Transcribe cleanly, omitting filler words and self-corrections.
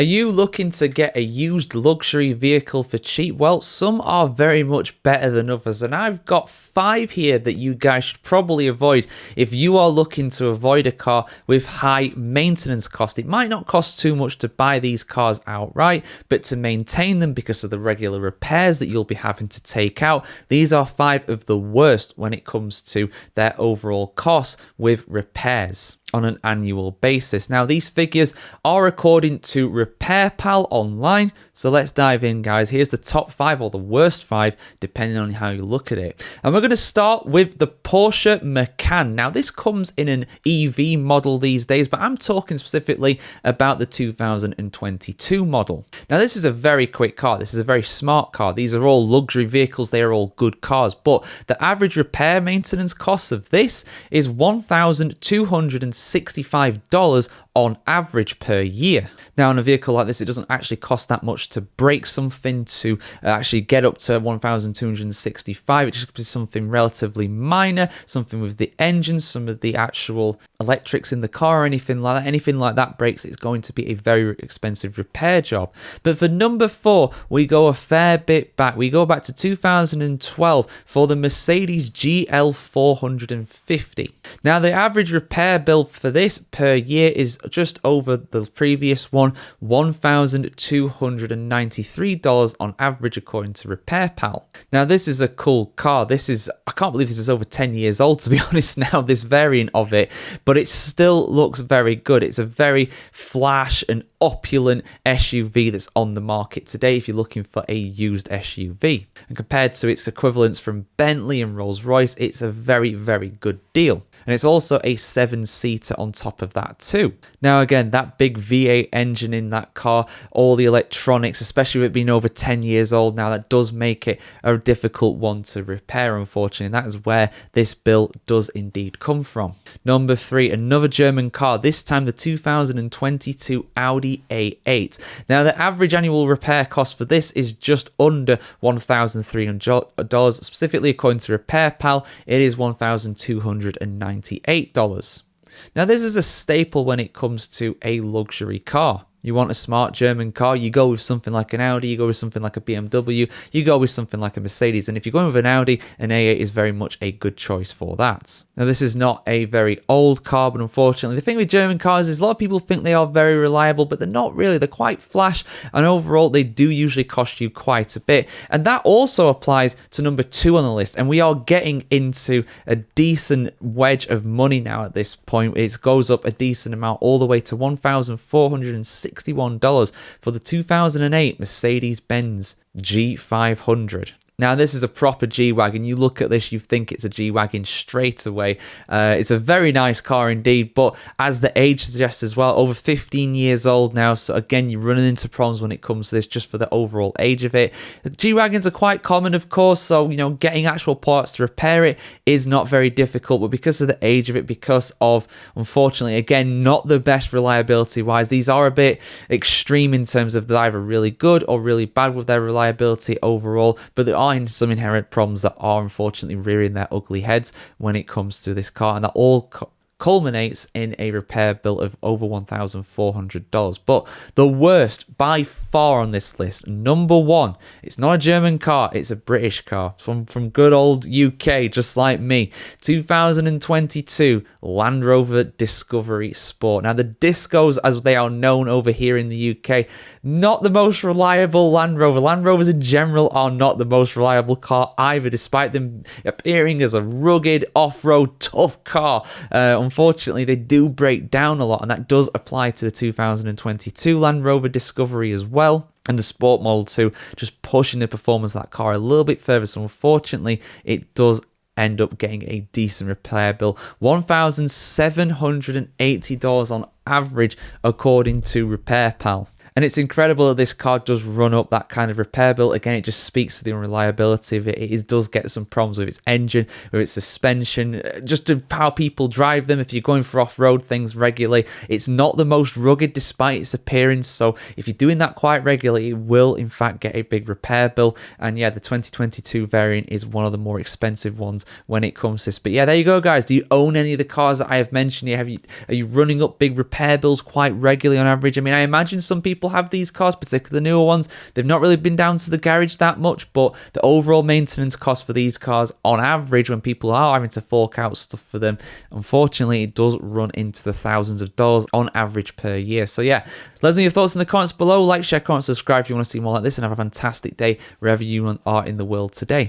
Are you looking to get a used luxury vehicle for cheap? Well, some are very much better than others, and I've got 5 here that you guys should probably avoid if you are looking to avoid a car with high maintenance cost. It might not cost too much to buy these cars outright, but to maintain them because of the regular repairs that you'll be having to take out, these are 5 of the worst when it comes to their overall costs with repairs on an annual basis. Now, these figures are according to RepairPal online, so let's dive in, guys. Here's the top 5 or the worst 5, depending on how you look at it. And we're going to start with the Porsche Macan. Now, this comes in an EV model these days, but I'm talking specifically about the 2022 model. Now, this is a very quick car. This is a very smart car. These are all luxury vehicles. They are all good cars, but the average repair maintenance cost of this is $1,265 on average per year. Now, in a vehicle like this, it doesn't actually cost that much to break something to actually get up to 1,265. It just is something relatively minor, something with the engine, some of the actual electrics in the car, or anything like that. Anything like that breaks, it's going to be a very expensive repair job. But for number 4, we go a fair bit back. We go back to 2012 for the Mercedes GL 450. Now, the average repair bill for this per year is just over the previous one, $1,293 on average, according to RepairPal. Now, this is a cool car. I can't believe this is over 10 years old, to be honest now, this variant of it, but it still looks very good. It's a very flash and opulent SUV that's on the market today if you're looking for a used SUV. And compared to its equivalents from Bentley and Rolls-Royce, it's a very, very good deal. And it's also a 7-seater on top of that too. Now, again, that big V8 engine in that car, all the electronics, especially with it being over 10 years old now, that does make it a difficult one to repair, unfortunately. And that is where this bill does indeed come from. Number 3, another German car, this time the 2022 Audi A8. Now, the average annual repair cost for this is just under $1,300. Specifically, according to RepairPal, it is $1,298. Now, this is a staple when it comes to a luxury car. You want a smart German car, you go with something like an Audi, you go with something like a BMW, you go with something like a Mercedes. And if you're going with an Audi, an A8 is very much a good choice for that. Now, this is not a very old car, but unfortunately, the thing with German cars is a lot of people think they are very reliable, but they're not really. They're quite flash, and overall, they do usually cost you quite a bit. And that also applies to number 2 on the list. And we are getting into a decent wedge of money now at this point. It goes up a decent amount, all the way to $1,461 for the 2008 Mercedes-Benz G500. Now, this is a proper G-Wagon. You look at this, you think it's a G-Wagon straight away. It's a very nice car indeed, but as the age suggests as well, over 15 years old now. So again, you're running into problems when it comes to this just for the overall age of it. G-Wagons are quite common, of course, so, getting actual parts to repair it is not very difficult, but because of the age of it, because of, unfortunately, again, not the best reliability-wise, these are a bit extreme in terms of they're either really good or really bad with their reliability overall, but there are some inherent problems that are unfortunately rearing their ugly heads when it comes to this car, and that all culminates in a repair bill of over $1,400. But the worst by far on this list, number 1, it's not a German car, it's a British car from good old UK, just like me. 2022 Land Rover Discovery Sport. Now, the Discos, as they are known over here in the UK, not the most reliable Land Rover. Land Rovers in general are not the most reliable car either, despite them appearing as a rugged off-road tough car. Unfortunately, they do break down a lot, and that does apply to the 2022 Land Rover Discovery as well. And the Sport Model 2, just pushing the performance of that car a little bit further. So unfortunately, it does end up getting a decent repair bill. $1,780 on average, according to RepairPal. And it's incredible that this car does run up that kind of repair bill. Again, it just speaks to the unreliability of it. It does get some problems with its engine, with its suspension, just to how people drive them. If you're going for off-road things regularly, it's not the most rugged despite its appearance. So if you're doing that quite regularly, it will in fact get a big repair bill. And yeah, the 2022 variant is one of the more expensive ones when it comes to this. But yeah, there you go, guys. Do you own any of the cars that I have mentioned here? Are you running up big repair bills quite regularly on average? I mean, I imagine some people people have these cars, particularly the newer ones, they've not really been down to the garage that much, but the overall maintenance cost for these cars on average, when people are having to fork out stuff for them, unfortunately it does run into the thousands of dollars on average per year. So yeah, let us know your thoughts in the comments below. Like, share, comment, subscribe if you want to see more like this, and have a fantastic day wherever you are in the world today.